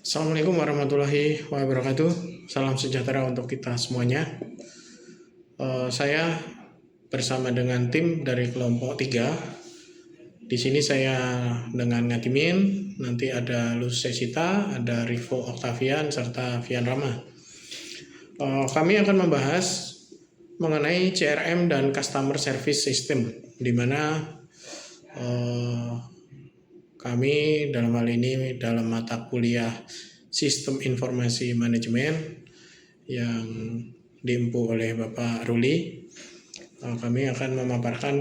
Assalamualaikum warahmatullahi wabarakatuh. Salam sejahtera untuk kita semuanya. Saya bersama dengan tim dari kelompok 3. Di sini saya dengan Ngatimin, nanti ada Luz Sesita, ada Rivo Octavian, serta Vian Rama. Kami akan membahas mengenai CRM dan Customer Service System, di mana kami dalam hal ini dalam mata kuliah Sistem Informasi Manajemen yang diempu oleh Bapak Ruli, kami akan memaparkan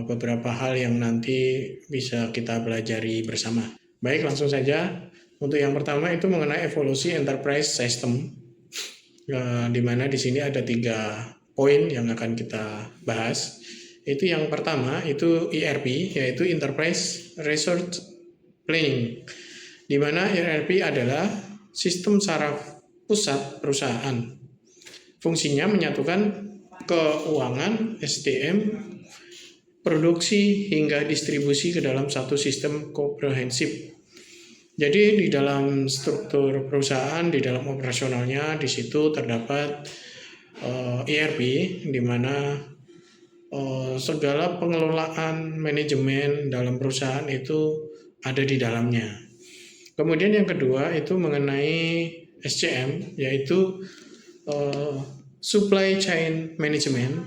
beberapa hal yang nanti bisa kita pelajari bersama. Baik, langsung saja. Untuk yang pertama itu mengenai evolusi enterprise system, di mana di sini ada 3 poin yang akan kita bahas. Itu yang pertama itu ERP, yaitu Enterprise Resource Planning, di mana ERP adalah sistem saraf pusat perusahaan. Fungsinya menyatukan keuangan, SDM, produksi hingga distribusi ke dalam satu sistem komprehensif. Jadi di dalam struktur perusahaan, di dalam operasionalnya, di situ terdapat ERP, di mana segala pengelolaan manajemen dalam perusahaan itu ada di dalamnya. Kemudian yang kedua itu mengenai SCM, yaitu Supply Chain Management,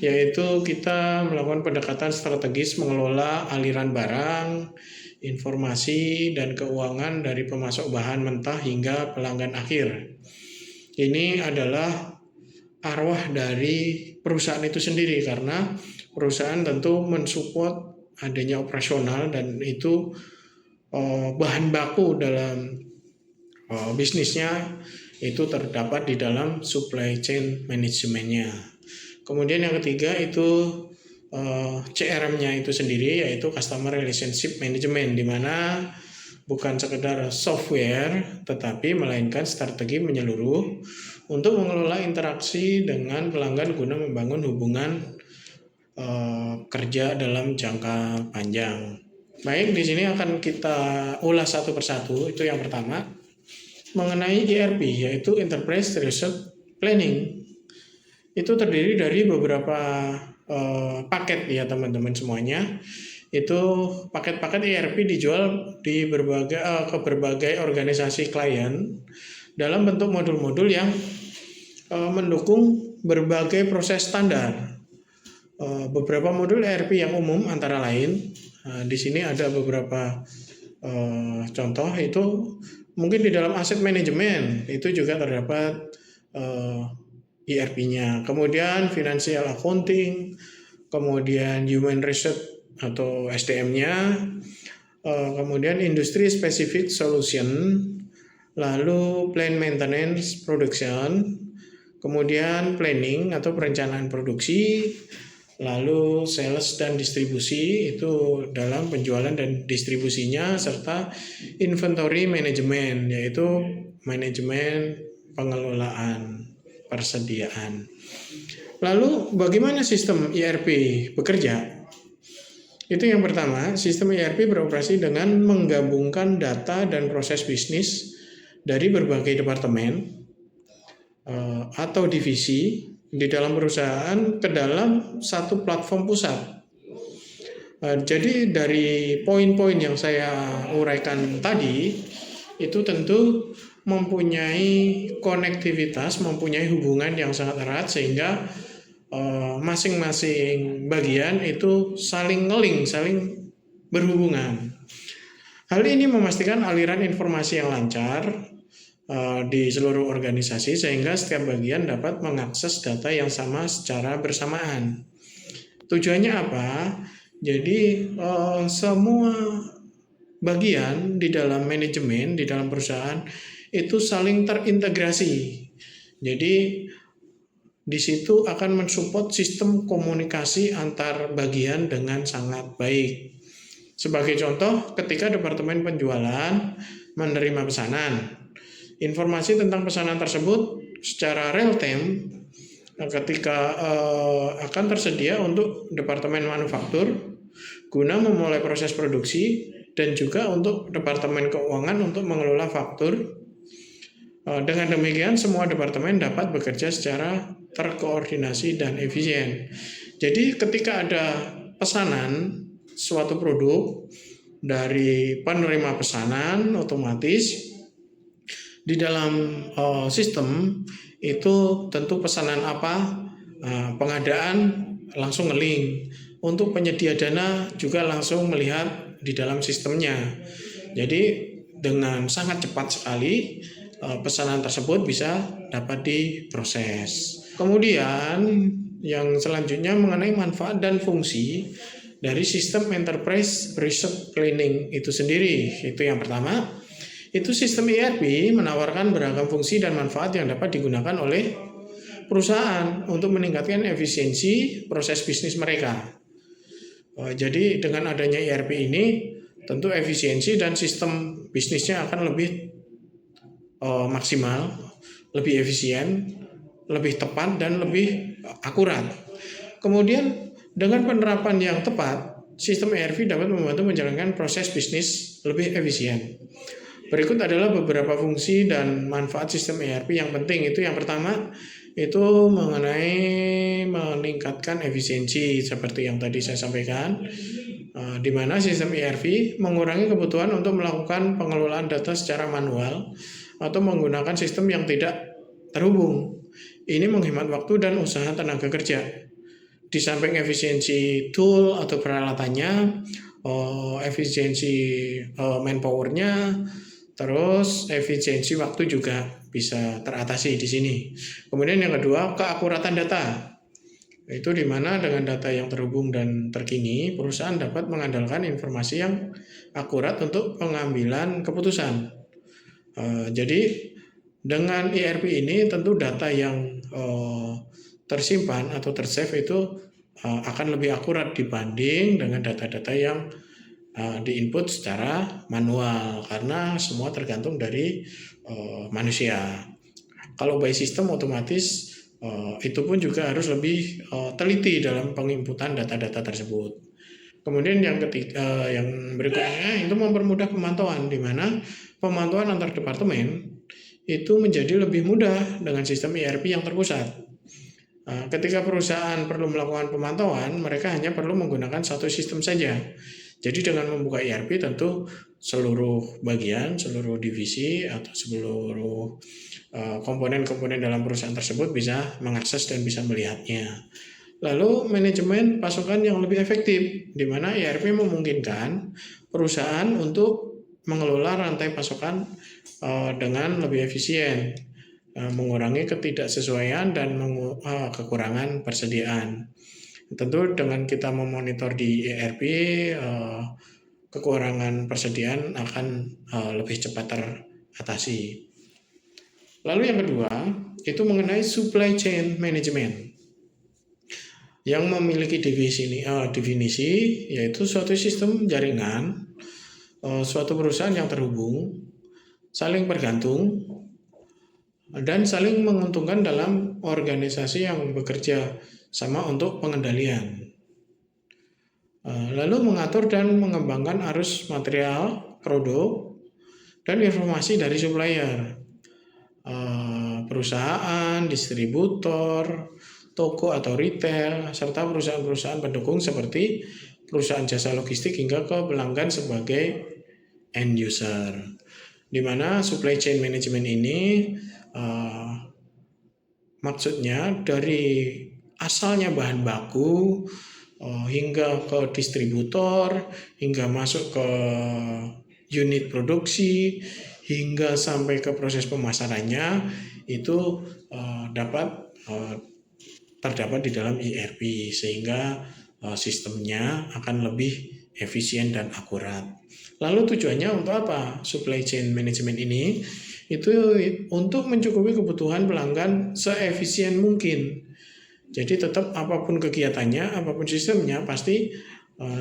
yaitu kita melakukan pendekatan strategis mengelola aliran barang, informasi, dan keuangan dari pemasok bahan mentah hingga pelanggan akhir. Ini adalah arwah dari perusahaan itu sendiri, karena perusahaan tentu mensupport adanya operasional, dan itu bahan baku dalam bisnisnya itu terdapat di dalam supply chain manajemennya. Kemudian yang ketiga itu CRM-nya itu sendiri, yaitu Customer Relationship Management, di mana bukan sekedar software, tetapi melainkan strategi menyeluruh untuk mengelola interaksi dengan pelanggan guna membangun hubungan kerja dalam jangka panjang. Baik, di sini akan kita ulas satu persatu. Itu yang pertama mengenai ERP, yaitu Enterprise Resource Planning. Itu terdiri dari beberapa paket ya teman-teman semuanya. Itu paket-paket ERP dijual di ke berbagai organisasi klien dalam bentuk modul-modul yang mendukung berbagai proses standar. Beberapa modul ERP yang umum antara lain, di sini ada beberapa contoh. Itu mungkin di dalam aset manajemen itu juga terdapat ERP-nya. Kemudian financial accounting, kemudian human resource atau SDM-nya, kemudian industry specific solution, lalu plan maintenance production, kemudian planning atau perencanaan produksi, lalu sales dan distribusi itu dalam penjualan dan distribusinya, serta inventory management, yaitu manajemen pengelolaan persediaan. Lalu bagaimana sistem ERP bekerja? Itu yang pertama, sistem ERP beroperasi dengan menggabungkan data dan proses bisnis dari berbagai departemen atau divisi di dalam perusahaan ke dalam satu platform pusat. Jadi dari poin-poin yang saya uraikan tadi, itu tentu mempunyai konektivitas, mempunyai hubungan yang sangat erat, sehingga masing-masing bagian itu saling ngeling, saling berhubungan. Hal ini memastikan aliran informasi yang lancar di seluruh organisasi, sehingga setiap bagian dapat mengakses data yang sama secara bersamaan. Tujuannya apa? Jadi semua bagian di dalam manajemen, di dalam perusahaan itu saling terintegrasi. Jadi di situ akan mensupport sistem komunikasi antar bagian dengan sangat baik. Sebagai contoh, ketika departemen penjualan menerima pesanan, informasi tentang pesanan tersebut secara real time ketika akan tersedia untuk departemen manufaktur guna memulai proses produksi dan juga untuk Departemen Keuangan untuk mengelola faktur. Dengan demikian semua departemen dapat bekerja secara terkoordinasi dan efisien. Jadi ketika ada pesanan suatu produk dari penerima pesanan, otomatis di dalam sistem itu tentu pesanan apa, pengadaan langsung nge-link. Untuk penyedia dana juga langsung melihat di dalam sistemnya. Jadi dengan sangat cepat sekali pesanan tersebut bisa dapat diproses. Kemudian yang selanjutnya mengenai manfaat dan fungsi dari sistem enterprise resource planning itu sendiri. Itu yang pertama. Itu sistem ERP menawarkan beragam fungsi dan manfaat yang dapat digunakan oleh perusahaan untuk meningkatkan efisiensi proses bisnis mereka. Jadi dengan adanya ERP ini tentu efisiensi dan sistem bisnisnya akan lebih maksimal, lebih efisien, lebih tepat dan lebih akurat. Kemudian dengan penerapan yang tepat, sistem ERP dapat membantu menjalankan proses bisnis lebih efisien. Berikut adalah beberapa fungsi dan manfaat sistem ERP yang penting. Itu yang pertama, itu mengenai meningkatkan efisiensi seperti yang tadi saya sampaikan, di mana sistem ERP mengurangi kebutuhan untuk melakukan pengelolaan data secara manual atau menggunakan sistem yang tidak terhubung. Ini menghemat waktu dan usaha tenaga kerja. Di samping efisiensi tool atau peralatannya, efisiensi manpower-nya, terus efisiensi waktu juga bisa teratasi di sini. Kemudian yang kedua, keakuratan data. Itu di mana dengan data yang terhubung dan terkini, perusahaan dapat mengandalkan informasi yang akurat untuk pengambilan keputusan. Jadi dengan ERP ini tentu data yang tersimpan atau tersave itu akan lebih akurat dibanding dengan data-data yang diinput secara manual, karena semua tergantung dari manusia. Kalau by system otomatis itu pun juga harus lebih teliti dalam penginputan data-data tersebut. Kemudian yang ketiga, yang berikutnya itu mempermudah pemantauan, di mana pemantauan antar departemen itu menjadi lebih mudah dengan sistem ERP yang terpusat. Ketika perusahaan perlu melakukan pemantauan, mereka hanya perlu menggunakan satu sistem saja. Jadi dengan membuka ERP tentu seluruh bagian, seluruh divisi atau seluruh komponen-komponen dalam perusahaan tersebut bisa mengakses dan bisa melihatnya. Lalu manajemen pasokan yang lebih efektif, di mana ERP memungkinkan perusahaan untuk mengelola rantai pasokan dengan lebih efisien, mengurangi ketidaksesuaian dan kekurangan persediaan. Tentu dengan kita memonitor di ERP, kekurangan persediaan akan lebih cepat teratasi. Lalu yang kedua, itu mengenai supply chain management, yang memiliki definisi yaitu suatu sistem jaringan suatu perusahaan yang terhubung, saling bergantung, dan saling menguntungkan dalam organisasi yang bekerja sama untuk pengendalian. Lalu mengatur dan mengembangkan arus material, produk, dan informasi dari supplier, perusahaan, distributor, toko atau retail, serta perusahaan-perusahaan pendukung seperti perusahaan jasa logistik hingga ke pelanggan sebagai end user. Di mana supply chain management ini maksudnya dari asalnya bahan baku hingga ke distributor, hingga masuk ke unit produksi, hingga sampai ke proses pemasarannya itu terdapat di dalam ERP, sehingga sistemnya akan lebih efisien dan akurat. Lalu tujuannya untuk apa? Supply chain management ini itu untuk mencukupi kebutuhan pelanggan seefisien mungkin. Jadi tetap apapun kegiatannya, apapun sistemnya, pasti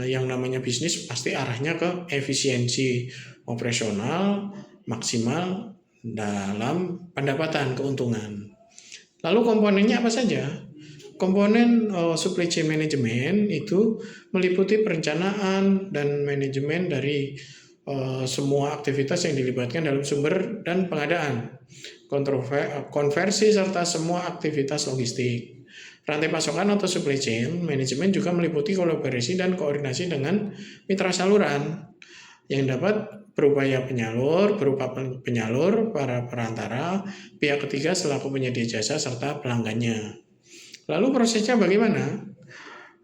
yang namanya bisnis pasti arahnya ke efisiensi operasional maksimal dalam pendapatan keuntungan. Lalu komponennya apa saja? Komponen supply chain management itu meliputi perencanaan dan manajemen dari semua aktivitas yang dilibatkan dalam sumber dan pengadaan, konversi serta semua aktivitas logistik. Rantai pasokan atau supply chain manajemen juga meliputi kolaborasi dan koordinasi dengan mitra saluran yang dapat berupa penyalur, para perantara, pihak ketiga selaku penyedia jasa serta pelanggannya. Lalu prosesnya bagaimana?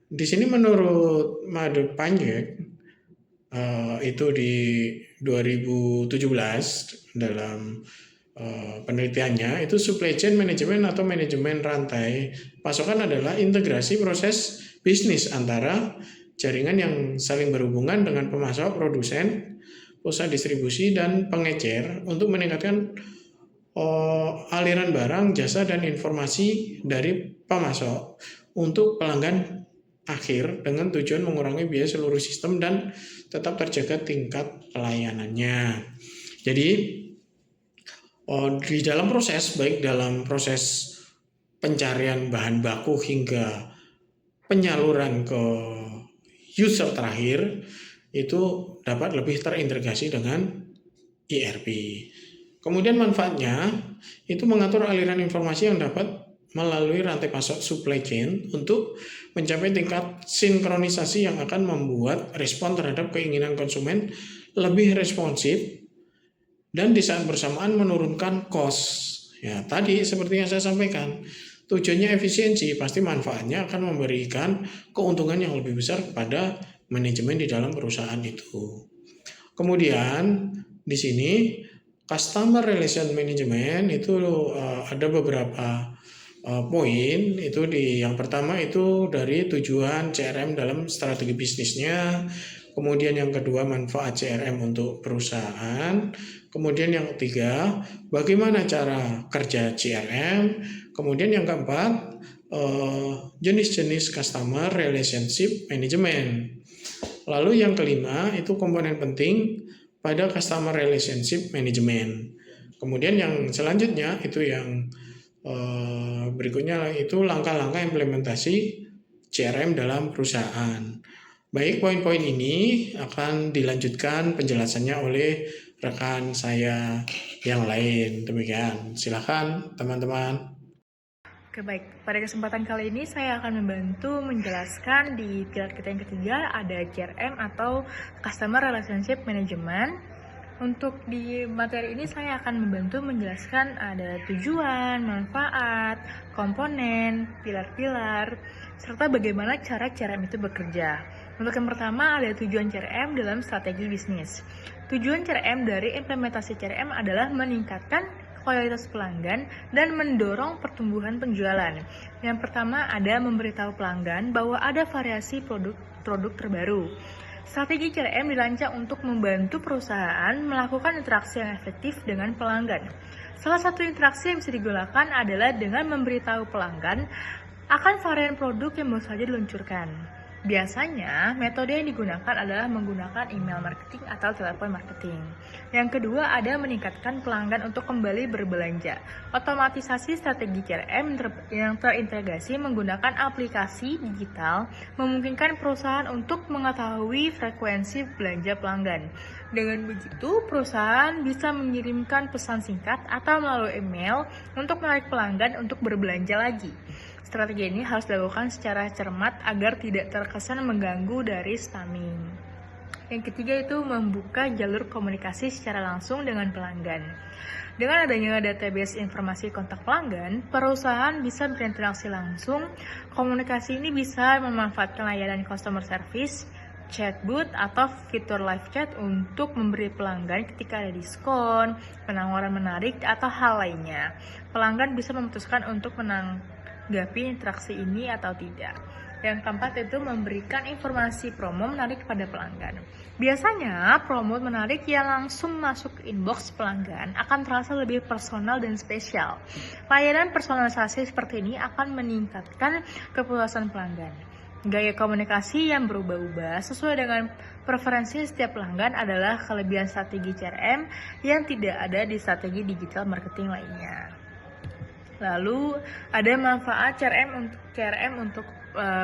Di sini menurut Made Panjek itu di 2017 dalam penelitiannya itu supply chain management atau manajemen rantai pasokan adalah integrasi proses bisnis antara jaringan yang saling berhubungan dengan pemasok, produsen, pusat distribusi, dan pengecer untuk meningkatkan aliran barang, jasa, dan informasi dari pemasok untuk pelanggan akhir dengan tujuan mengurangi biaya seluruh sistem dan tetap terjaga tingkat pelayanannya. Jadi di dalam proses, baik dalam proses pencarian bahan baku hingga penyaluran ke user terakhir, itu dapat lebih terintegrasi dengan ERP. Kemudian manfaatnya itu mengatur aliran informasi yang dapat melalui rantai pasok supply chain untuk mencapai tingkat sinkronisasi yang akan membuat respon terhadap keinginan konsumen lebih responsif dan di saat bersamaan menurunkan cost. Ya, tadi seperti yang saya sampaikan, tujuannya efisiensi, pasti manfaatnya akan memberikan keuntungan yang lebih besar kepada manajemen di dalam perusahaan itu. Kemudian di sini customer relation management itu ada beberapa poin. Itu yang pertama itu dari tujuan CRM dalam strategi bisnisnya, kemudian yang kedua manfaat CRM untuk perusahaan, kemudian yang ketiga bagaimana cara kerja CRM, kemudian yang keempat jenis-jenis customer relationship management. Lalu yang kelima itu komponen penting pada customer relationship management. Kemudian yang selanjutnya itu yang berikutnya itu langkah-langkah implementasi CRM dalam perusahaan. Baik, poin-poin ini akan dilanjutkan penjelasannya oleh rekan saya yang lain. Demikian, silakan teman-teman. Oke, baik. Pada kesempatan kali ini saya akan membantu menjelaskan di pilar kita yang ketiga ada CRM atau Customer Relationship Management. Untuk di materi ini saya akan membantu menjelaskan ada tujuan, manfaat, komponen, pilar-pilar, serta bagaimana cara CRM itu bekerja. Untuk yang pertama ada tujuan CRM dalam strategi bisnis. Tujuan CRM dari implementasi CRM adalah meningkatkan kualitas pelanggan dan mendorong pertumbuhan penjualan. Yang pertama ada memberitahu pelanggan bahwa ada variasi produk terbaru. Strategi CRM dirancang untuk membantu perusahaan melakukan interaksi yang efektif dengan pelanggan. Salah satu interaksi yang bisa digunakan adalah dengan memberitahu pelanggan akan varian produk yang baru saja diluncurkan. Biasanya, metode yang digunakan adalah menggunakan email marketing atau telepon marketing. Yang kedua, ada meningkatkan pelanggan untuk kembali berbelanja. Otomatisasi strategi CRM yang terintegrasi menggunakan aplikasi digital memungkinkan perusahaan untuk mengetahui frekuensi belanja pelanggan. Dengan begitu, perusahaan bisa mengirimkan pesan singkat atau melalui email untuk menarik pelanggan untuk berbelanja lagi. Strategi ini harus dilakukan secara cermat agar tidak terkesan mengganggu dari spamming. Yang ketiga itu membuka jalur komunikasi secara langsung dengan pelanggan. Dengan adanya database informasi kontak pelanggan, perusahaan bisa berinteraksi langsung. Komunikasi ini bisa memanfaatkan layanan customer service, chatbot, atau fitur live chat untuk memberi pelanggan ketika ada diskon, penawaran menarik, atau hal lainnya. Pelanggan bisa memutuskan untuk menanggapi interaksi ini atau tidak. Yang keempat itu memberikan informasi promo menarik kepada pelanggan. Biasanya promo menarik yang langsung masuk ke inbox pelanggan akan terasa lebih personal dan spesial. Layanan personalisasi seperti ini akan meningkatkan kepuasan pelanggan. Gaya komunikasi yang berubah-ubah sesuai dengan preferensi setiap pelanggan adalah kelebihan strategi CRM yang tidak ada di strategi digital marketing lainnya. Lalu ada manfaat CRM untuk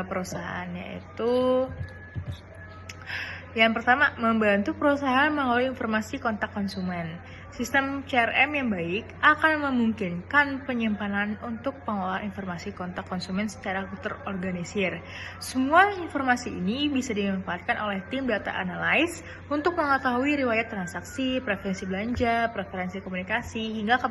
perusahaan, yaitu Yang pertama, membantu perusahaan mengelola informasi kontak konsumen. Sistem CRM yang baik akan memungkinkan penyimpanan untuk pengelolaan informasi kontak konsumen secara terorganisir. Semua informasi ini bisa dimanfaatkan oleh tim data analyst untuk mengetahui riwayat transaksi, preferensi belanja, preferensi komunikasi, hingga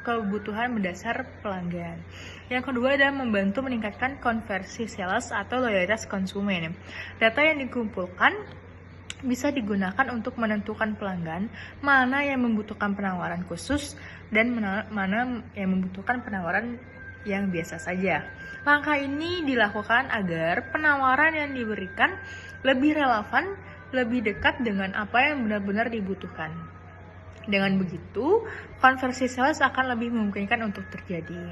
kebutuhan mendasar pelanggan. Yang kedua adalah membantu meningkatkan konversi sales atau loyalitas konsumen. Data yang dikumpulkan bisa digunakan untuk menentukan pelanggan mana yang membutuhkan penawaran khusus dan mana yang membutuhkan penawaran yang biasa saja. Langkah ini dilakukan agar penawaran yang diberikan lebih relevan, lebih dekat dengan apa yang benar-benar dibutuhkan. Dengan begitu, konversi sales akan lebih memungkinkan untuk terjadi.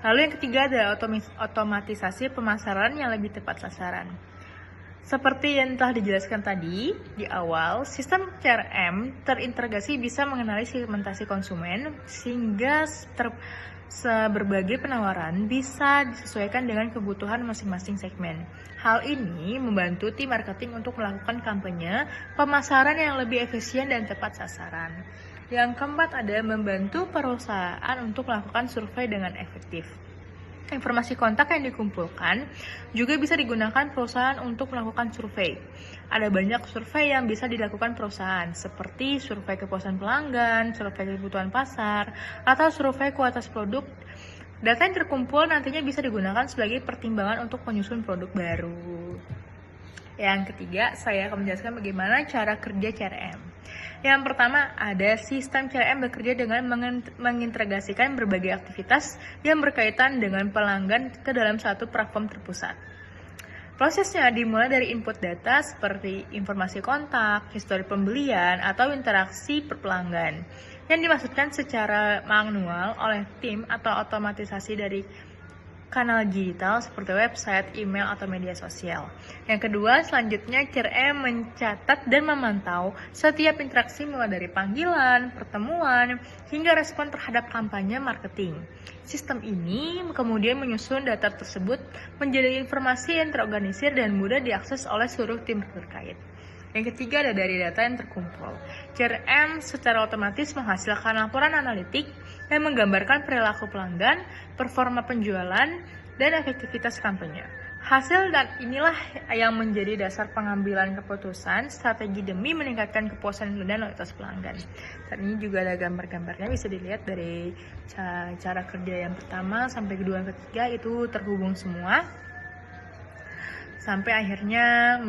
Lalu yang ketiga adalah otomatisasi pemasaran yang lebih tepat sasaran. Seperti yang telah dijelaskan tadi di awal, sistem CRM terintegrasi bisa mengenali segmentasi konsumen sehingga berbagai penawaran bisa disesuaikan dengan kebutuhan masing-masing segmen. Hal ini membantu tim marketing untuk melakukan kampanye pemasaran yang lebih efisien dan tepat sasaran. Yang keempat ada membantu perusahaan untuk melakukan survei dengan efektif. Informasi kontak yang dikumpulkan juga bisa digunakan perusahaan untuk melakukan survei. Ada banyak survei yang bisa dilakukan perusahaan, seperti survei kepuasan pelanggan, survei kebutuhan pasar, atau survei kualitas produk. Data yang terkumpul nantinya bisa digunakan sebagai pertimbangan untuk menyusun produk baru. Yang ketiga, saya akan menjelaskan bagaimana cara kerja CRM. Yang pertama, ada sistem CRM bekerja dengan mengintegrasikan berbagai aktivitas yang berkaitan dengan pelanggan ke dalam satu platform terpusat. Prosesnya dimulai dari input data seperti informasi kontak, histori pembelian, atau interaksi per pelanggan yang dimaksudkan secara manual oleh tim atau otomatisasi dari kanal digital seperti website, email, atau media sosial. Yang kedua, selanjutnya CRM mencatat dan memantau setiap interaksi mulai dari panggilan, pertemuan, hingga respon terhadap kampanye marketing. Sistem ini kemudian menyusun data tersebut menjadi informasi yang terorganisir dan mudah diakses oleh seluruh tim terkait. Yang ketiga ada dari data yang terkumpul. CRM secara otomatis menghasilkan laporan analitik yang menggambarkan perilaku pelanggan, performa penjualan, dan efektivitas kampanye. Hasil dan inilah yang menjadi dasar pengambilan keputusan strategi demi meningkatkan kepuasan dan loyalitas pelanggan. Saat ini juga ada gambar-gambarnya, bisa dilihat dari cara kerja yang pertama sampai kedua yang ketiga itu terhubung semua. Sampai akhirnya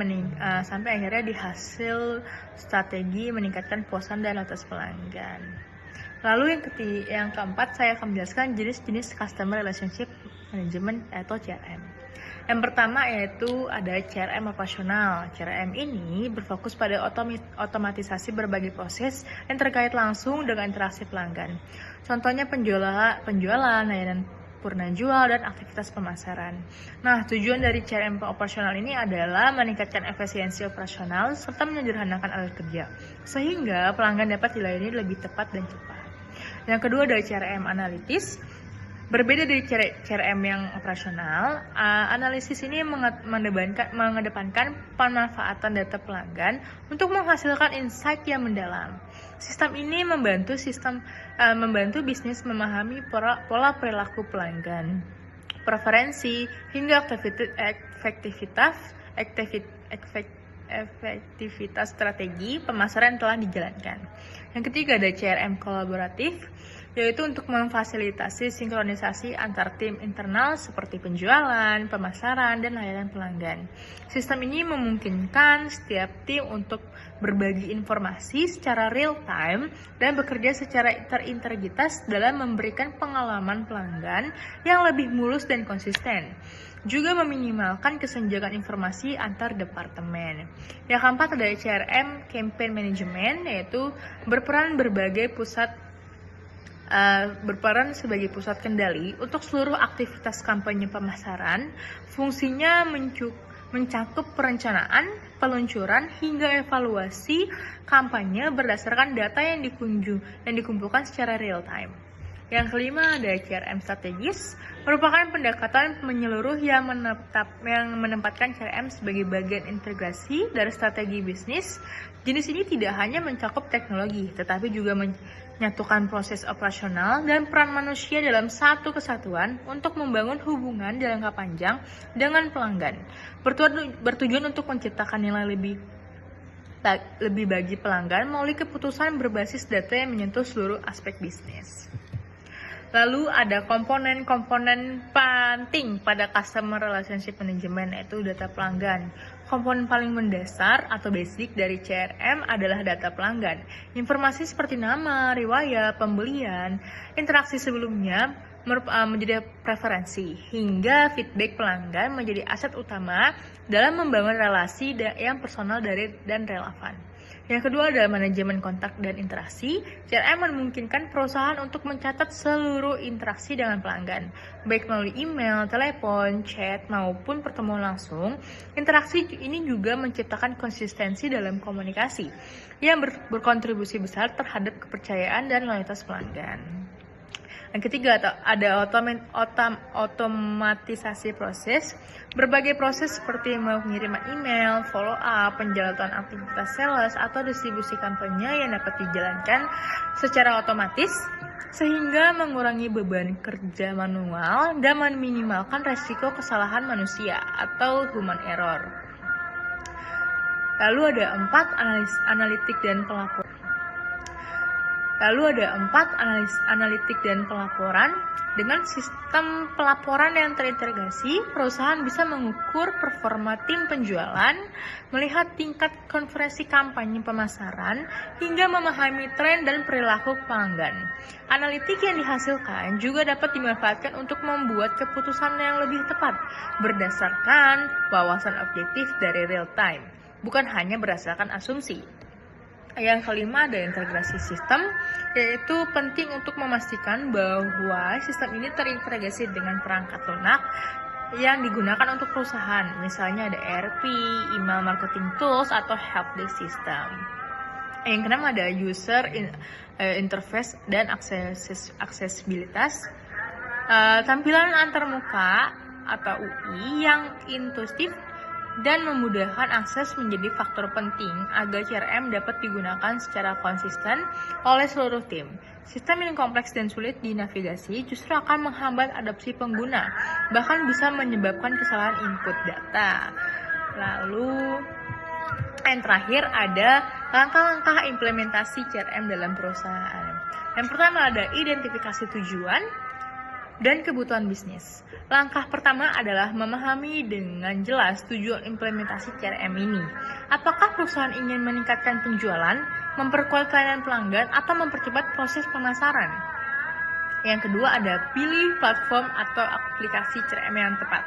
di hasil strategi meningkatkan kepuasan dan loyalitas pelanggan. Lalu yang keempat, saya akan menjelaskan jenis-jenis Customer Relationship Management atau CRM. Yang pertama yaitu ada CRM operasional. CRM ini berfokus pada otomatisasi berbagai proses yang terkait langsung dengan interaksi pelanggan. Contohnya penjualan, layanan purna jual, dan aktivitas pemasaran. Nah, tujuan dari CRM operasional ini adalah meningkatkan efisiensi operasional serta menyederhanakan alat kerja, sehingga pelanggan dapat dilayani lebih tepat dan cepat. Yang kedua dari CRM analitis. Berbeda dari CRM yang operasional, analisis ini mengedepankan pemanfaatan data pelanggan untuk menghasilkan insight yang mendalam. Sistem ini membantu bisnis memahami pola perilaku pelanggan, preferensi, hingga efektivitas strategi pemasaran telah dijalankan. Yang ketiga ada CRM kolaboratif, yaitu untuk memfasilitasi sinkronisasi antar tim internal seperti penjualan, pemasaran, dan layanan pelanggan. Sistem ini memungkinkan setiap tim untuk berbagi informasi secara real time dan bekerja secara terintegritas dalam memberikan pengalaman pelanggan yang lebih mulus dan konsisten. Juga meminimalkan kesenjangan informasi antar departemen. Yang keempat ada CRM Campaign Management, yaitu berperan sebagai pusat kendali untuk seluruh aktivitas kampanye pemasaran. Fungsinya mencakup perencanaan, peluncuran, hingga evaluasi kampanye berdasarkan data yang dikumpulkan secara real time. Yang kelima ada CRM strategis, merupakan pendekatan menyeluruh yang menempatkan CRM sebagai bagian integrasi dari strategi bisnis. Jenis ini tidak hanya mencakup teknologi, tetapi juga menyatukan proses operasional dan peran manusia dalam satu kesatuan untuk membangun hubungan jangka panjang dengan pelanggan. Bertujuan untuk menciptakan nilai lebih bagi pelanggan melalui keputusan berbasis data yang menyentuh seluruh aspek bisnis. Lalu ada komponen-komponen penting pada Customer Relationship Management, yaitu data pelanggan. Komponen paling mendasar atau basic dari CRM adalah data pelanggan. Informasi seperti nama, riwayat, pembelian, interaksi sebelumnya menjadi preferensi, hingga feedback pelanggan menjadi aset utama dalam membangun relasi yang personal dan relevan. Yang kedua adalah manajemen kontak dan interaksi. CRM memungkinkan perusahaan untuk mencatat seluruh interaksi dengan pelanggan, baik melalui email, telepon, chat, maupun pertemuan langsung. Interaksi ini juga menciptakan konsistensi dalam komunikasi yang berkontribusi besar terhadap kepercayaan dan loyalitas pelanggan. Yang ketiga ada otomatisasi proses. Berbagai proses seperti pengiriman email, follow up, penjadwalan aktivitas sales, atau distribusi kampanye yang dapat dijalankan secara otomatis sehingga mengurangi beban kerja manual dan meminimalkan resiko kesalahan manusia atau human error. Lalu ada 4 analitik dan pelaporan. Dengan sistem pelaporan yang terintegrasi, perusahaan bisa mengukur performa tim penjualan, melihat tingkat konversi kampanye pemasaran, hingga memahami tren dan perilaku pelanggan. Analitik yang dihasilkan juga dapat dimanfaatkan untuk membuat keputusan yang lebih tepat berdasarkan wawasan objektif dari real time, bukan hanya berdasarkan asumsi. Yang kelima ada integrasi sistem, yaitu penting untuk memastikan bahwa sistem ini terintegrasi dengan perangkat lunak yang digunakan untuk perusahaan. Misalnya ada ERP, email marketing tools, atau helpdesk system. Yang keenam ada user interface dan aksesibilitas. Tampilan antarmuka atau UI yang intuitif dan memudahkan akses menjadi faktor penting agar CRM dapat digunakan secara konsisten oleh seluruh tim. Sistem yang kompleks dan sulit dinavigasi justru akan menghambat adopsi pengguna, bahkan bisa menyebabkan kesalahan input data. Lalu yang terakhir ada langkah-langkah implementasi CRM dalam perusahaan. Yang pertama ada identifikasi tujuan dan kebutuhan bisnis. Langkah pertama adalah memahami dengan jelas tujuan implementasi CRM ini. Apakah perusahaan ingin meningkatkan penjualan, memperkuat pelayanan pelanggan, atau mempercepat proses pemasaran? Yang kedua ada pilih platform atau aplikasi CRM yang tepat.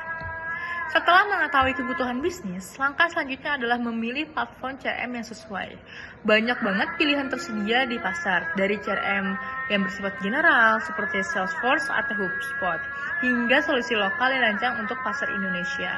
Setelah mengetahui kebutuhan bisnis, langkah selanjutnya adalah memilih platform CRM yang sesuai. Banyak banget pilihan tersedia di pasar, dari CRM yang bersifat general seperti Salesforce atau HubSpot, hingga solusi lokal yang rancang untuk pasar Indonesia.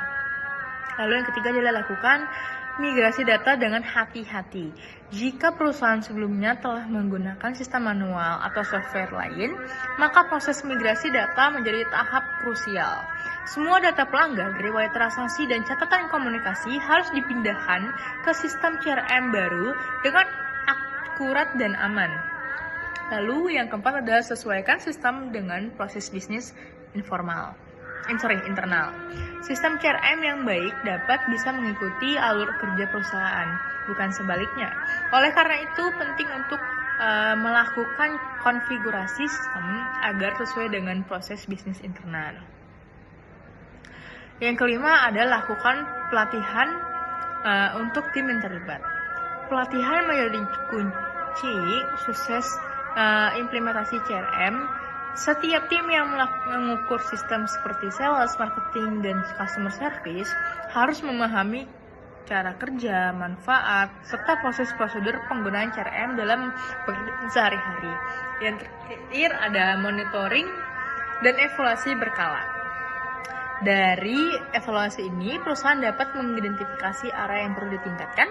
Lalu yang ketiga adalah lakukan migrasi data dengan hati-hati. Jika perusahaan sebelumnya telah menggunakan sistem manual atau software lain, maka proses migrasi data menjadi tahap krusial. Semua data pelanggan, riwayat transaksi, dan catatan komunikasi harus dipindahkan ke sistem CRM baru dengan akurat dan aman. Lalu yang keempat adalah sesuaikan sistem dengan proses bisnis internal. Sistem CRM yang baik dapat bisa mengikuti alur kerja perusahaan, bukan sebaliknya. Oleh karena itu, penting untuk melakukan konfigurasi sistem agar sesuai dengan proses bisnis internal. Yang kelima adalah lakukan pelatihan untuk tim yang terlibat. Pelatihan menjadi kunci sukses implementasi CRM. Setiap tim yang mengukur sistem seperti sales, marketing, dan customer service harus memahami cara kerja, manfaat, serta proses prosedur penggunaan CRM dalam pekerjaan sehari-hari. Yang terakhir ada monitoring dan evaluasi berkala. Dari evaluasi ini, perusahaan dapat mengidentifikasi area yang perlu ditingkatkan,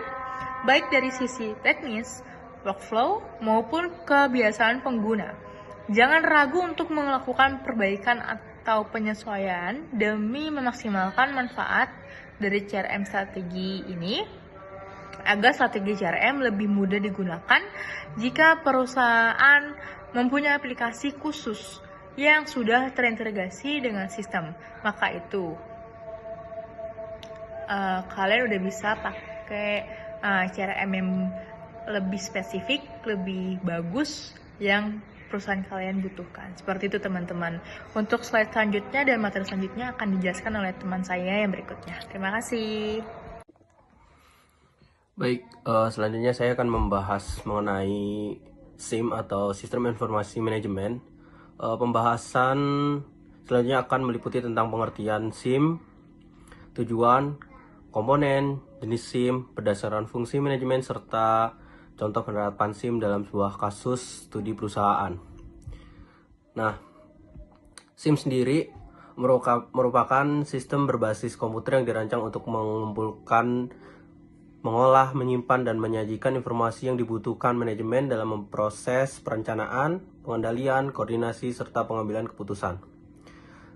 baik dari sisi teknis, workflow, maupun kebiasaan pengguna. Jangan ragu untuk melakukan perbaikan atau penyesuaian demi memaksimalkan manfaat dari CRM strategi ini agar strategi CRM lebih mudah digunakan jika perusahaan mempunyai aplikasi khusus yang sudah terintegrasi dengan sistem. Maka itu kalian udah bisa pakai CRM yang lebih spesifik, lebih bagus yang perusahaan kalian butuhkan. Seperti itu teman-teman. Untuk slide selanjutnya dan materi selanjutnya akan dijelaskan oleh teman saya yang berikutnya. Terima kasih. Baik, selanjutnya saya akan membahas mengenai SIM atau Sistem Informasi Manajemen. Pembahasan selanjutnya akan meliputi tentang pengertian SIM, tujuan, komponen, jenis SIM, berdasarkan fungsi manajemen, serta contoh penerapan SIM dalam sebuah kasus studi perusahaan. Nah, SIM sendiri merupakan sistem berbasis komputer yang dirancang untuk mengumpulkan, mengolah, menyimpan, dan menyajikan informasi yang dibutuhkan manajemen dalam memproses perencanaan, pengendalian, koordinasi, serta pengambilan keputusan.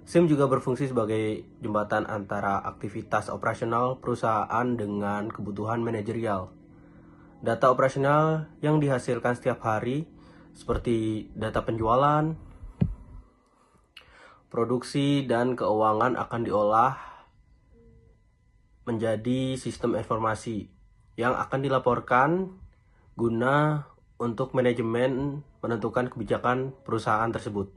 SIM juga berfungsi sebagai jembatan antara aktivitas operasional perusahaan dengan kebutuhan manajerial. Data operasional yang dihasilkan setiap hari, seperti data penjualan, produksi, dan keuangan akan diolah menjadi sistem informasi yang akan dilaporkan guna untuk manajemen menentukan kebijakan perusahaan tersebut.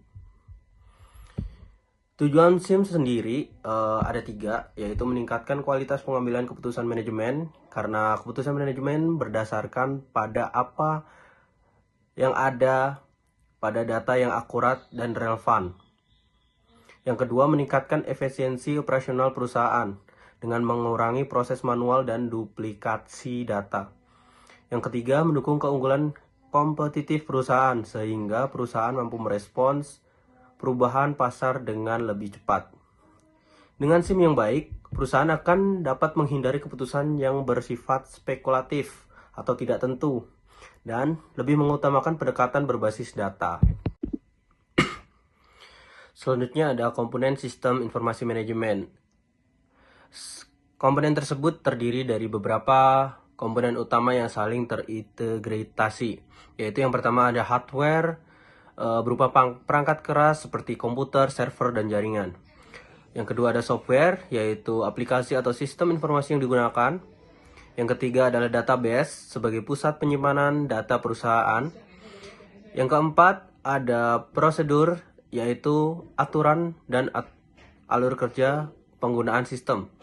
Tujuan SIM sendiri ada 3, yaitu meningkatkan kualitas pengambilan keputusan manajemen, karena keputusan manajemen berdasarkan pada apa yang ada pada data yang akurat dan relevan. Yang kedua, meningkatkan efisiensi operasional perusahaan dengan mengurangi proses manual dan duplikasi data. Yang ketiga, mendukung keunggulan kompetitif perusahaan sehingga perusahaan mampu merespons perubahan pasar dengan lebih cepat. Dengan SIM yang baik, perusahaan akan dapat menghindari keputusan yang bersifat spekulatif atau tidak tentu dan lebih mengutamakan pendekatan berbasis data. Selanjutnya ada komponen sistem informasi manajemen. Komponen tersebut terdiri dari beberapa komponen utama yang saling terintegrasi, yaitu yang pertama ada hardware berupa perangkat keras seperti komputer, server, dan jaringan. Yang kedua ada software, yaitu aplikasi atau sistem informasi yang digunakan. Yang ketiga adalah database sebagai pusat penyimpanan data perusahaan. Yang keempat ada prosedur, yaitu aturan dan alur kerja penggunaan sistem.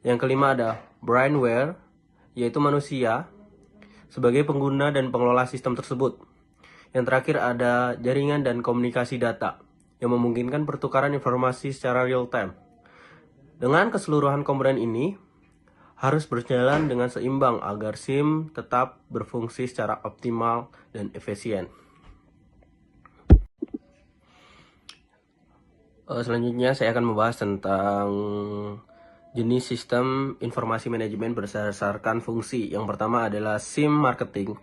Yang kelima ada brainware, yaitu manusia sebagai pengguna dan pengelola sistem tersebut. Yang terakhir ada jaringan dan komunikasi data yang memungkinkan pertukaran informasi secara real time. Dengan keseluruhan komponen ini harus berjalan dengan seimbang agar SIM tetap berfungsi secara optimal dan efisien. Selanjutnya saya akan membahas tentang jenis sistem informasi manajemen berdasarkan fungsi. Yang pertama adalah SIM marketing.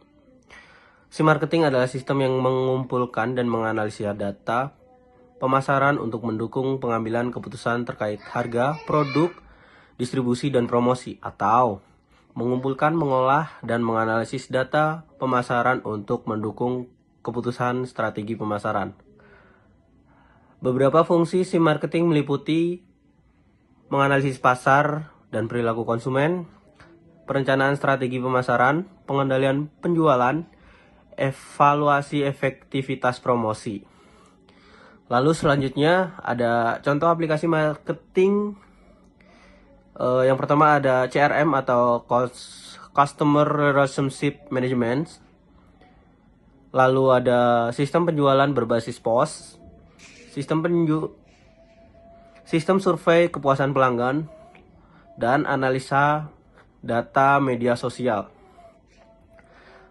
SIM marketing adalah sistem yang mengumpulkan dan menganalisis data pemasaran untuk mendukung pengambilan keputusan terkait harga, produk, distribusi, dan promosi, atau mengumpulkan, mengolah, dan menganalisis data pemasaran untuk mendukung keputusan strategi pemasaran. Beberapa fungsi SIM marketing meliputi menganalisis pasar dan perilaku konsumen, perencanaan strategi pemasaran, pengendalian penjualan, evaluasi efektivitas promosi. Lalu selanjutnya ada contoh aplikasi marketing. Yang pertama ada CRM atau Customer Relationship Management. Lalu ada sistem penjualan berbasis POS, sistem survei kepuasan pelanggan, dan analisa data media sosial.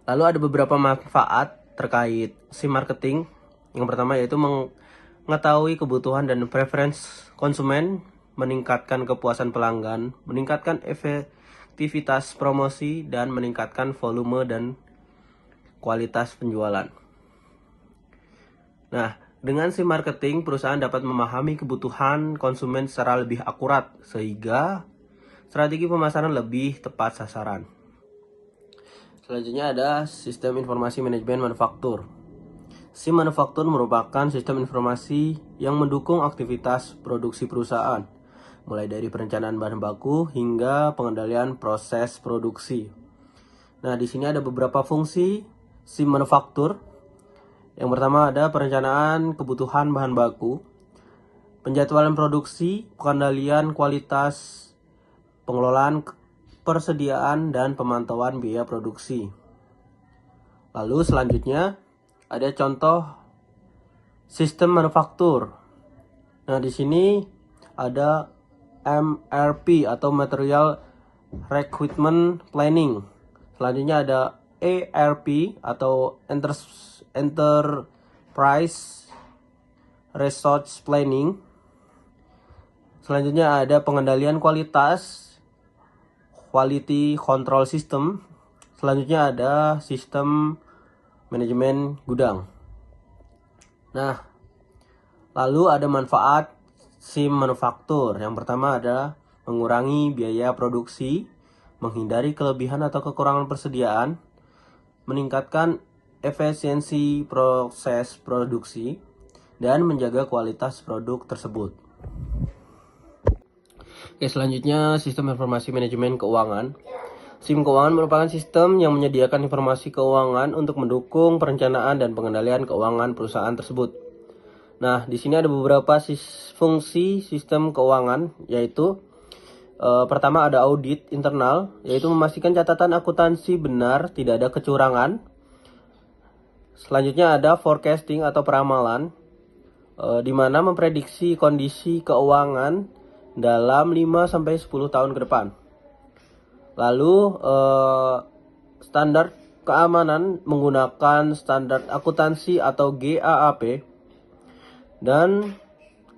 Lalu ada beberapa manfaat terkait SIM marketing. Yang pertama yaitu mengetahui kebutuhan dan preferensi konsumen, meningkatkan kepuasan pelanggan, meningkatkan efektivitas promosi, dan meningkatkan volume dan kualitas penjualan. Nah, dengan SIM marketing, perusahaan dapat memahami kebutuhan konsumen secara lebih akurat, sehingga strategi pemasaran lebih tepat sasaran. Selanjutnya ada sistem informasi manajemen manufaktur. SIM manufaktur merupakan sistem informasi yang mendukung aktivitas produksi perusahaan, mulai dari perencanaan bahan baku hingga pengendalian proses produksi. Nah, di sini ada beberapa fungsi SIM manufaktur. Yang pertama ada perencanaan kebutuhan bahan baku, penjadwalan produksi, pengendalian kualitas, pengelolaan persediaan, dan pemantauan biaya produksi. Lalu selanjutnya ada contoh sistem manufaktur. Nah, di sini ada MRP atau Material Requirement Planning. Selanjutnya ada ERP atau Enterprise Resource Planning. Selanjutnya ada pengendalian kualitas, Quality Control System. Selanjutnya ada sistem manajemen gudang. Nah, lalu ada manfaat SIM manufaktur. Yang pertama ada mengurangi biaya produksi, menghindari kelebihan atau kekurangan persediaan, meningkatkan efisiensi proses produksi, dan menjaga kualitas produk tersebut. Oke, selanjutnya sistem informasi manajemen keuangan. SIM keuangan merupakan sistem yang menyediakan informasi keuangan untuk mendukung perencanaan dan pengendalian keuangan perusahaan tersebut. Nah, di sini ada beberapa fungsi sistem keuangan, yaitu pertama ada audit internal, yaitu memastikan catatan akuntansi benar, tidak ada kecurangan. Selanjutnya ada forecasting atau peramalan, di mana memprediksi kondisi keuangan dalam 5-10 tahun ke depan. Lalu standar keamanan menggunakan standar akuntansi atau GAAP, dan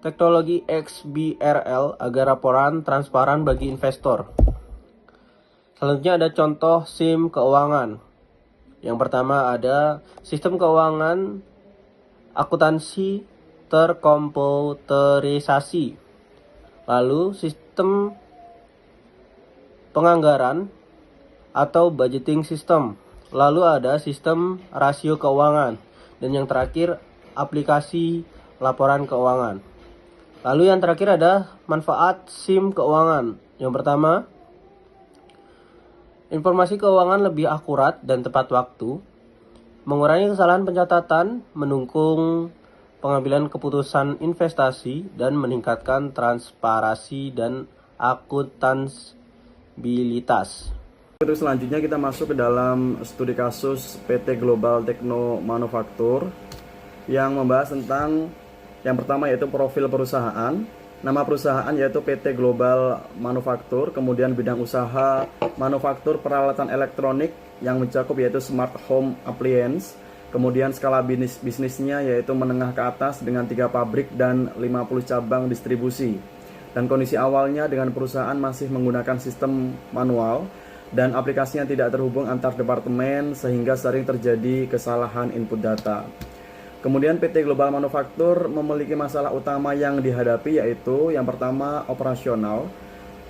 teknologi XBRL agar laporan transparan bagi investor. Selanjutnya ada contoh SIM keuangan. Yang pertama ada sistem keuangan akuntansi terkomputerisasi. Lalu sistem penganggaran atau budgeting system. Lalu ada sistem rasio keuangan. Dan yang terakhir aplikasi laporan keuangan. Lalu yang terakhir ada manfaat SIM keuangan. Yang pertama, informasi keuangan lebih akurat dan tepat waktu, mengurangi kesalahan pencatatan, mendukung pengambilan keputusan investasi, dan meningkatkan transparansi dan akuntabilitas. Terus selanjutnya kita masuk ke dalam studi kasus PT Global Tekno Manufaktur yang membahas tentang yang pertama yaitu profil perusahaan. Nama perusahaan yaitu PT Global Manufaktur, kemudian bidang usaha manufaktur peralatan elektronik yang mencakup yaitu smart home appliance, kemudian skala bisnisnya yaitu menengah ke atas dengan 3 pabrik dan 50 cabang distribusi. Dan kondisi awalnya dengan perusahaan masih menggunakan sistem manual dan aplikasinya tidak terhubung antar departemen sehingga sering terjadi kesalahan input data. Kemudian PT Global Manufaktur memiliki masalah utama yang dihadapi yaitu yang pertama operasional.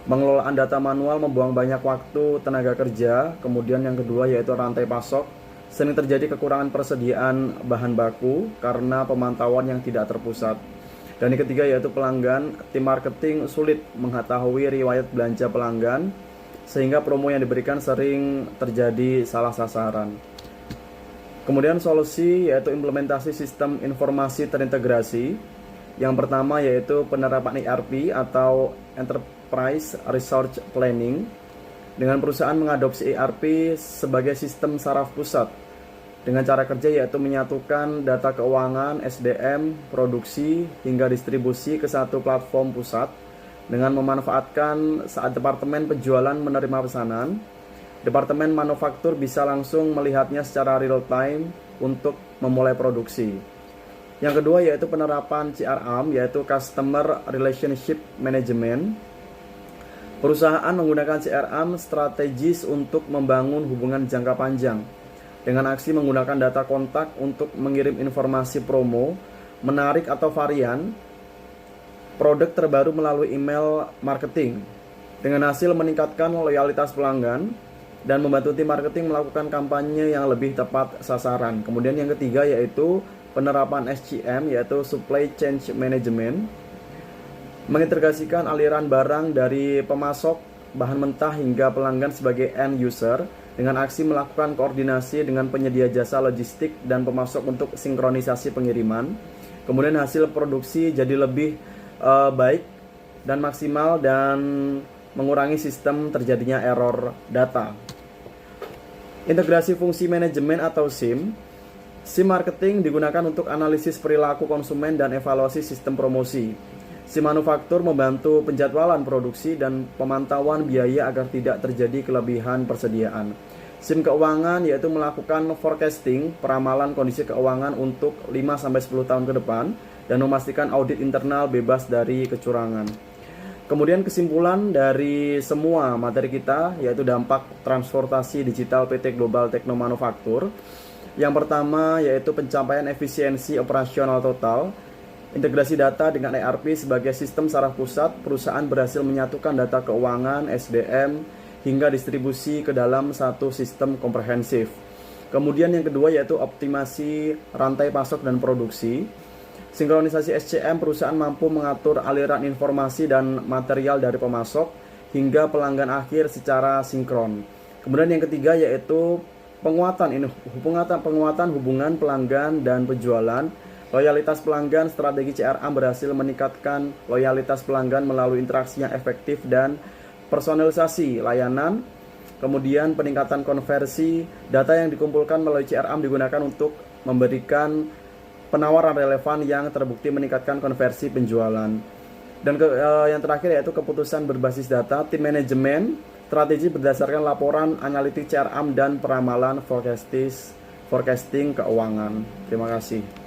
Pengelolaan data manual membuang banyak waktu, tenaga kerja. Kemudian yang kedua yaitu rantai pasok. Sering terjadi kekurangan persediaan bahan baku karena pemantauan yang tidak terpusat. Dan yang ketiga yaitu pelanggan. Tim marketing sulit mengetahui riwayat belanja pelanggan sehingga promo yang diberikan sering terjadi salah sasaran. Kemudian solusi yaitu implementasi sistem informasi terintegrasi. Yang pertama yaitu penerapan ERP atau Enterprise Resource Planning. Dengan perusahaan mengadopsi ERP sebagai sistem saraf pusat dengan cara kerja yaitu menyatukan data keuangan, SDM, produksi hingga distribusi ke satu platform pusat dengan memanfaatkan saat departemen penjualan menerima pesanan. Departemen manufaktur bisa langsung melihatnya secara real time untuk memulai produksi. Yang kedua yaitu penerapan CRM yaitu Customer Relationship Management. Perusahaan menggunakan CRM strategis untuk membangun hubungan jangka panjang. dengan aksi menggunakan data kontak untuk mengirim informasi promo, menarik atau varian produk terbaru melalui email marketing, dengan hasil meningkatkan loyalitas pelanggan dan membantu tim marketing melakukan kampanye yang lebih tepat sasaran. Kemudian yang ketiga yaitu penerapan SCM, yaitu Supply Chain Management, mengintegrasikan aliran barang dari pemasok bahan mentah hingga pelanggan sebagai end user dengan aksi melakukan koordinasi dengan penyedia jasa logistik dan pemasok untuk sinkronisasi pengiriman. Kemudian hasil produksi jadi lebih baik dan maksimal dan mengurangi sistem terjadinya error data. Integrasi fungsi manajemen atau SIM. SIM marketing digunakan untuk analisis perilaku konsumen dan evaluasi sistem promosi. SIM manufaktur membantu penjadwalan produksi dan pemantauan biaya agar tidak terjadi kelebihan persediaan. SIM keuangan yaitu melakukan forecasting, peramalan kondisi keuangan untuk 5-10 tahun ke depan dan memastikan audit internal bebas dari kecurangan. Kemudian kesimpulan dari semua materi kita yaitu dampak transportasi digital PT Global Tekno Manufaktur. Yang pertama yaitu pencapaian efisiensi operasional total. Integrasi data dengan ERP sebagai sistem saraf pusat, perusahaan berhasil menyatukan data keuangan, SDM, hingga distribusi ke dalam satu sistem komprehensif. Kemudian yang kedua yaitu optimasi rantai pasok dan produksi. Sinkronisasi SCM, perusahaan mampu mengatur aliran informasi dan material dari pemasok hingga pelanggan akhir secara sinkron. Kemudian yang ketiga yaitu penguatan hubungan pelanggan dan penjualan. Loyalitas pelanggan, strategi CRM berhasil meningkatkan loyalitas pelanggan melalui interaksi yang efektif dan personalisasi layanan. Kemudian peningkatan konversi, data yang dikumpulkan melalui CRM digunakan untuk memberikan penawaran relevan yang terbukti meningkatkan konversi penjualan. Dan yang terakhir yaitu keputusan berbasis data, tim manajemen, strategi berdasarkan laporan analitik CRM dan peramalan forecasting keuangan. Terima kasih.